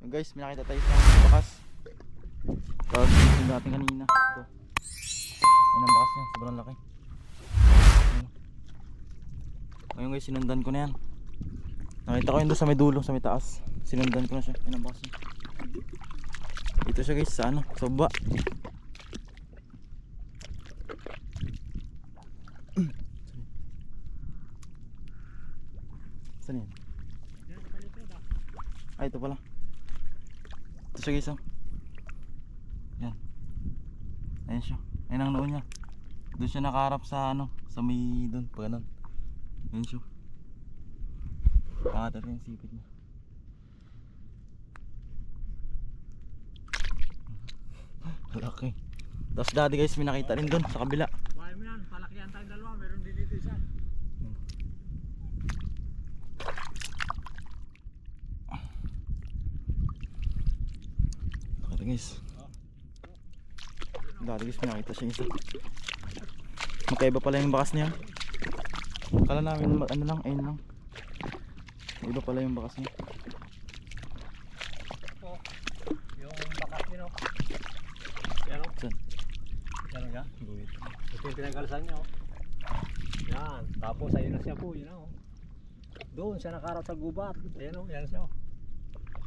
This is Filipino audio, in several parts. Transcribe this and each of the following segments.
Guys, may nakita tayo sa bakas. Tapos yung natin kanina. Ito. Ayan ang bakas niya, sobrang laki. Ayan. Ngayon guys, sinundan ko na yan. Nakita ko yun doon sa may dulo, sa may taas. Sinundan ko na siya, ayan ang bakas niya. Dito siya guys, sa ano, sa baba. Saan yan? Ay, ito pala. Ito siya guys, oh. Yan. Ayan siya. Ayan ang noo niya. Doon siya nakaharap sa ano, sa may doon, pag ganun. Ayan siya. Pangat natin yung sipit niya. Laki. Tapos dati guys, may nakita rin doon sa kabila. Bahay mo yan, palakihan tayong dalawa, meron din dito isa. Dati guys. Dati guys, may nakita siya isa. Magkaiba pala yung bakas niya. Kala namin ano lang, ayun lang. Iba pala yung bakas niya. Ito, yung bakas nyo. Yan o. Saan? Yan o yan. Ito yung pinagkalasan nyo. Yan, tapos ayun na siya po, yun o. Doon siya nakaharap sa gubat. Ayan o, yan siya o.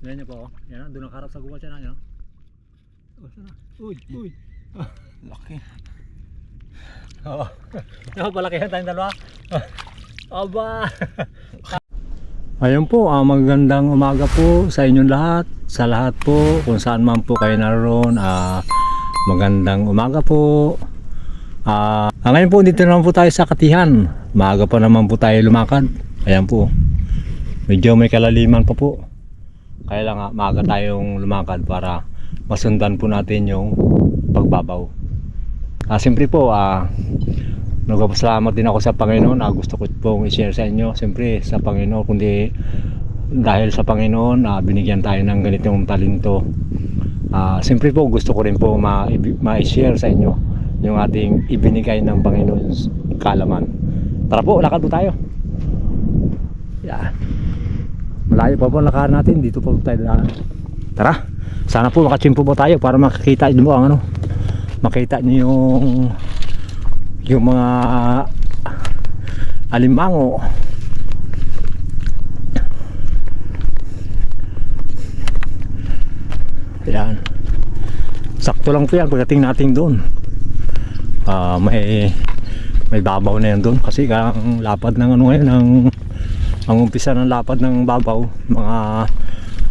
Yan niyo po o. Yan o, doon nakaharap sa gubat siya na. Yan o. O, sana. Uy, uy. Laki. Oo. Palakihan tayong dalawa. Aba. Ayun po, magandang umaga po sa inyong lahat. Sa lahat po, kung saan man po kayo naroon, magandang umaga po. Ngayon po, dito naman po tayo sa Katihan. Maaga pa naman po tayo lumakad. Ayan po. Medyo may kalaliman pa po. Kaya lang maaga tayong lumakad para masundan po natin yung pagbabaw. Siyempre po, nagpapasalamat din ako sa Panginoon. Gusto ko pong i-share sa inyo. Siyempre sa Panginoon, kundi dahil sa Panginoon, binigyan tayo ng ganitong talento. Siyempre po, gusto ko rin po ma-share sa inyo yung ating ibinigay ng Panginoon kaalaman. Tara po, lakad po tayo. Yan. Malayo pa po lakad natin. Dito po tayo daan. Tara, sana po makachimpo po tayo para makikita nyo ang ano. Makita nyo yung mga alimango. Yan. Sakto lang po yan pagdating natin doon. May babaw na yan doon kasi ang lapad ng ano ngayon, ang umpisa ng lapad ng babaw mga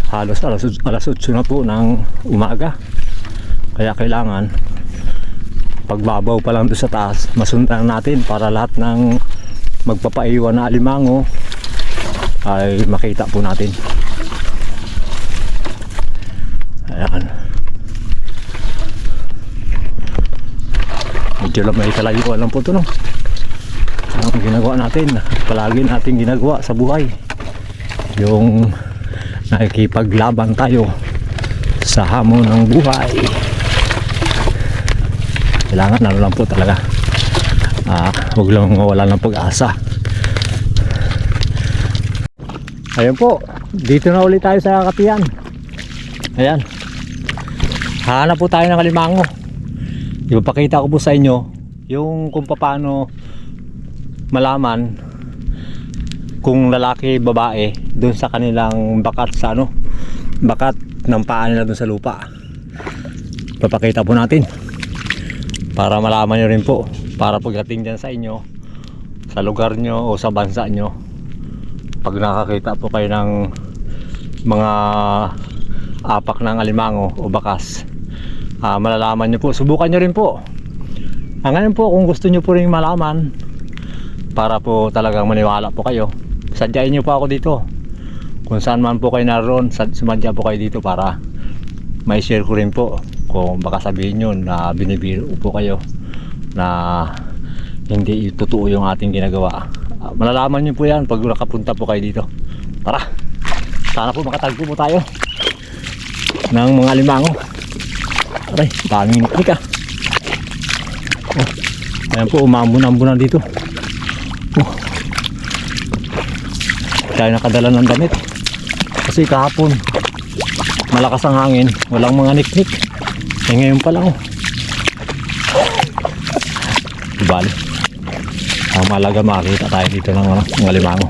halos alas 8 na po ng umaga. Kaya kailangan pagbabaw pa lang doon sa taas, masundan natin para lahat ng magpapaiwan na alimango ay makita po natin. Ayan. Medyo lang may kalayuan lang po ito, no? Ang ginagawa natin, palagi natin ginagawa sa buhay, yung nakikipaglaban tayo sa hamon ng buhay. Kailangan ano lang po talaga, huwag lang mawala ng pag-asa. Ayun po, dito na ulit tayo sa Katihan. Ayan, hanap po tayo ng alimango. Ipapakita ko po sa inyo yung kung paano malaman kung lalaki babae doon sa kanilang bakat sa ano, bakat ng paa nila doon sa lupa. Papakita po natin para malaman nyo rin po, para pagdating dyan sa inyo, sa lugar nyo o sa bansa nyo, pag nakakita po kayo ng mga apak ng alimango o bakas, malalaman nyo po. Subukan nyo rin po. Ngayon po, kung gusto nyo po rin malaman, para po talagang maniwala po kayo, sadyain nyo po ako dito. Kung saan man po kayo naroon, sumadya po kayo dito para may share ko rin po. Kung baka sabihin nyo na binibiro po kayo na hindi totoo yung ating ginagawa, malalaman nyo po yan pag nakapunta po kayo dito. Tara, sana po makatagpo po tayo ng mga alimango. Aray, daming niknik ah. Ayan po, umambon-ambon na dito. Tayo nakadala ng damit kasi kahapon malakas ang hangin, walang mga niknik. Eh ngayon pa lang oh. Bali. Ang malaga makakita tayo dito ng ano, ng alimango.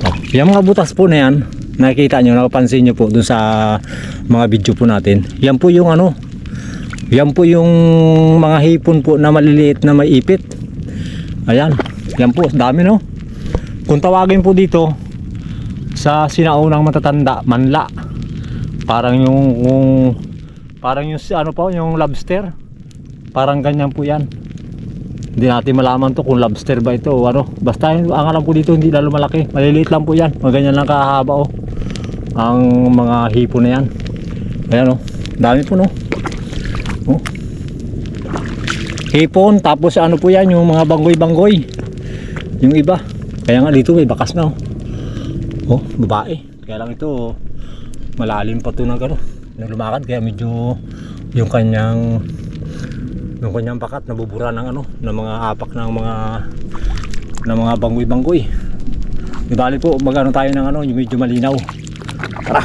Oh, yung mga butas po na yan, nakikita nyo, nakapansin nyo po dun sa mga video po natin. Yan po yung ano, yan po yung mga hipon po na maliliit na may ipit. Ayan, yan po, dami no. Kung tawagin po dito sa sinaunang matatanda, manla. Parang yung ano po, yung lobster. Parang ganyan po yan. Hindi natin malaman to kung lobster ba ito o ano. Basta ang alam po dito hindi lalo malaki. Maliliit lang po yan. Ganyan lang kahaba oh. Ang mga hipon na yan. Ayan oh. Dami po no. Oh. Hipon, tapos ano po yan, yung mga banggoy-banggoy. Yung iba. Kaya nga dito may bakas na oh. Oh, babae. Kaya lang ito malalim pa to ng gano'n. Lumakad kaya medyo yung kanyang bakat nabubura ng ano, ng mga apak ng mga banggoy-banggoy. Di bali po, magano tayo ng ano, yung medyo malinaw. Tara.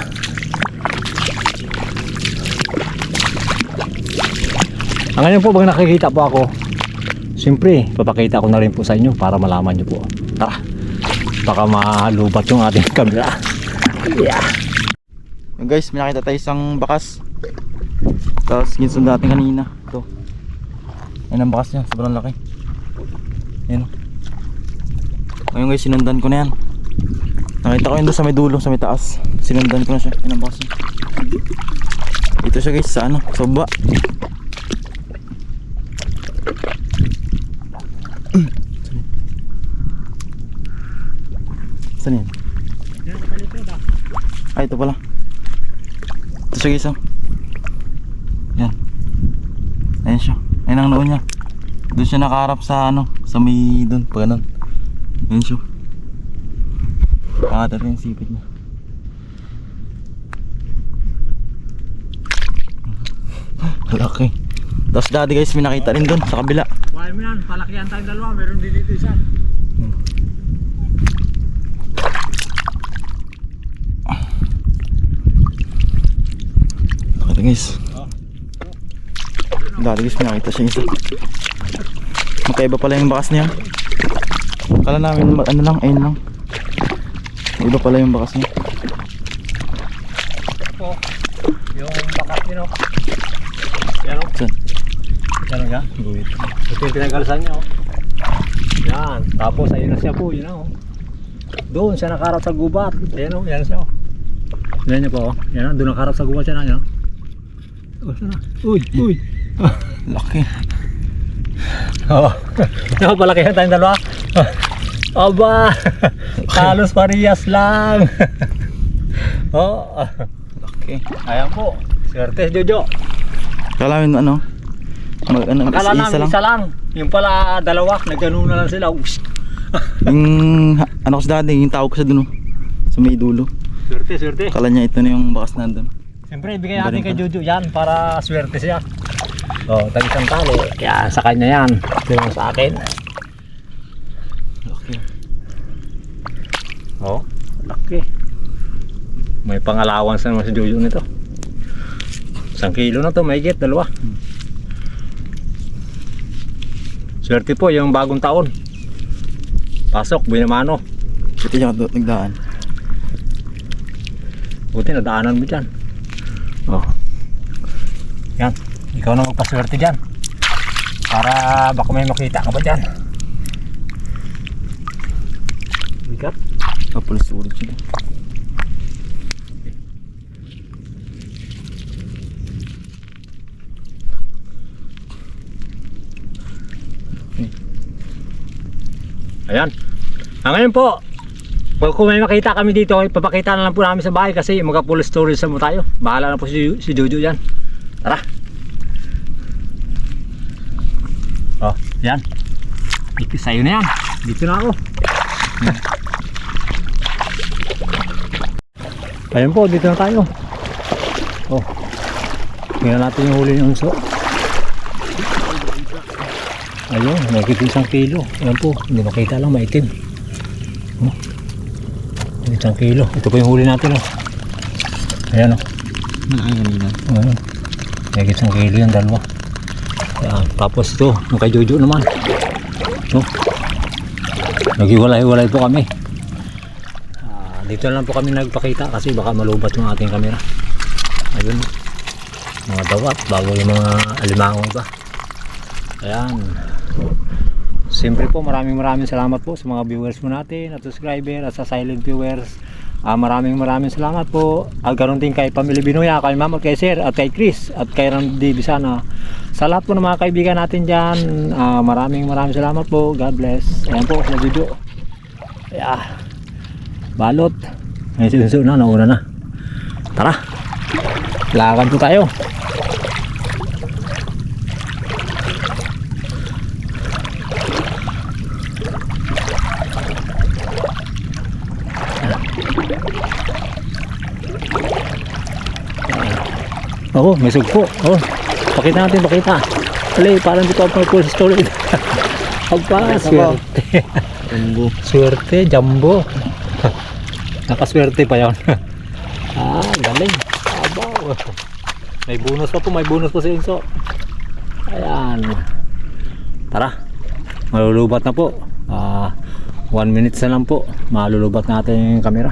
Ang ngayon po, pag nakikita po ako, siyempre, papakita ko na rin po sa inyo para malaman nyo po. Tara. Baka malubat yung ating camera. Yeah. Yung guys, may nakita tayo isang bakas. Tapos ginsun natin kanina. Ito. Ayan ang bakas niya, sobrang laki. Ayan o. Ngayon guys, sinundan ko na yan. Nakita ko yun doon sa may dulo, sa may taas. Sinundan ko na siya, ayan ang bakas niya. Ito siya guys, sa ano, sa baba. Saan yan? Ay, ito pala. Ito siya guys oh. Yan. Ayan siya. Ayan ang noon niya. Doon siya nakaharap sa ano, sa may doon, pag ganun. Ayan siya. Pangatat yung sipit niya. Laki. Tapos dati guys, may nakita rin doon sa kabila. Wala mo yan, palakihan tayong dalawa, meron din dito isa. Dati guys. Dati guys, may nakita siya isa. Magkaiba pala yung bakas niya. Kala namin ano lang, ayun lang. Iba pala yung bakas niya. Ito, yung bakas niya no. Yan o. Saan? Yan o nga. Ito yung pinagkalasan niya o. Yan, tapos ayun na siya po, yun o. Doon siya nakaharap sa gubat. Ayan o, yan siya o. Yan niya po o. Yan o, doon nakaharap sa gubat siya na yan o. Uy, uy. Laki. Oo. Nakapalakihan tayong dalawa. Aba. Halos parehas lang. Oo. Laki. Ayan po. Swerte Jojo. Kala namin ano? Akala namin isa lang. Yung pala dalawa. Nagano na lang sila. Yung ano kasi dati, yung tawag ko sa dun oh. Sa may dulo. Swerte, swerte. Kala niya ito na yung bakas nandun. Siyempre, ibigay natin kay Jojo yan para swerte siya. Oh, tag isang talo. Kaya sa kanya yan. Ito sa akin. Laki. Oh, laki. May pangalawan sa naman si Jojo nito. 1 kilo na to, may higit, dalawa. Swerte po yung bagong taon. Pasok, binamano. Buti siya nagdaan. Buti nadaanan mo dyan. Oh. Yan, ikaw na magpaswerte dyan. Para baka may makita ka ba dyan. Bigat. Kapulis ulit siya. Ayan. Ngayon po, kung may makita kami dito, ipapakita na lang po namin sa bahay kasi magka-full storage mo tayo. Bahala na po si Jojo dyan. Tara. Oh, yan. Ito sa'yo na yan. Dito na ako. Ayan po, dito na tayo. Oh. Tingnan natin yung huli ng unso. Ayun, nakikita 1 kilo. Ayan po, hindi makita lang, maitim. Oh. Isang kilo. Ito po yung huli natin, oh. Ayan, oh. Malaki kanina. Ayan. May isang kilo yan, dalawa. Ayan. Tapos ito, yung kay Jojo naman. Ito. Naghiwalay-hiwalay po kami. Dito na lang po kami nagpakita kasi baka malubat yung ating camera. Ayun. Mga dawat bago yung mga alimango iba. Ayan. Siyempre po maraming salamat po sa mga viewers po natin at subscriber at sa silent viewers. Maraming salamat po. Ganoon din kay Pamilya Binoya, kay Ma'am at kay Sir at kay Chris at kay Randy Bisana. Sa lahat po ng mga kaibigan natin dyan, maraming salamat po. God bless. Ayan po sa video. Ayan. Balot. Ngayon sinunso na, nauna na. Tara. Lakad po tayo. Oh, may sugpo. Oh, pakita natin, pakita. Alay, parang dito ako full storage. Pagpa, swerte. Jumbo. Swerte, jumbo. Nakaswerte pa yun. Galing. Abaw. May bonus pa po, may bonus pa si Inso. Ayan. Tara. Malulubat na po. 1 minute na lang po. Malulubat natin yung camera.